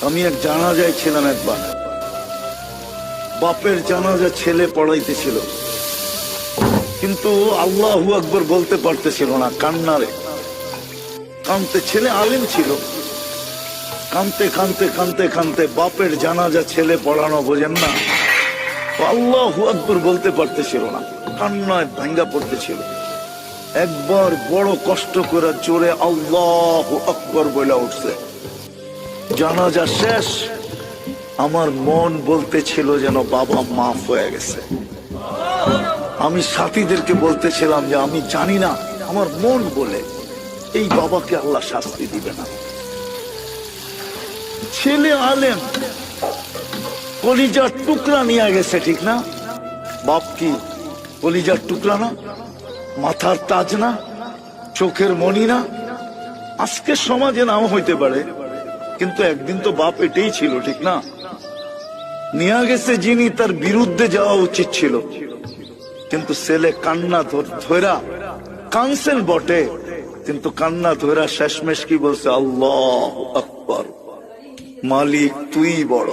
আমি এক জানাজায় ছিলাম একবার, বাপের জানাজা ছেলে পড়াইতেছিল, কিন্তু আল্লাহু আকবার বলতে পারতেছিল না, কান্নারে কানতে। ছেলে আলেম ছিল, কানতে কানতে কানতে কানতে বাপের জানাজা ছেলে পড়ানো বোঝেন না, আল্লাহু আকবার বলতে পারতেছিল না, কান্নায় ভাঙ্গা পড়তেছিল। একবার বড় কষ্ট করে জোরে আল্লাহু আকবার বলে উঠছে। জানাজা শেষ, আমার মন বলতেছিল যেন বাবা মাফ হয়ে গেছে। আমি সাথীদেরকে বলতেছিলাম যে আমি জানি না, আমার মন বলে এই বাবাকে আল্লাহ শাস্তি দিবে না। ছেলে আলেম, কলিজার টুকরা নিয়ে গেছে, ঠিক না? বাপ কি কলিজার টুকরা না? মাথার তাজ না? চোখের মণি না? আজকে সমাজে নাও হইতে পারে, কিন্তু একদিন তো বাপ এটাই ছিল, ঠিক না? নিয়ে গেছে যিনি, তার বিরুদ্ধে যাওয়া উচিত ছিল, কিন্তু ছেলে কান্না ধরা কানছেন বটে, কিন্তু কান্না ধরা শেষমেশ কি বলছে? আল্লাহু আকবার, মালিক তুই বড়।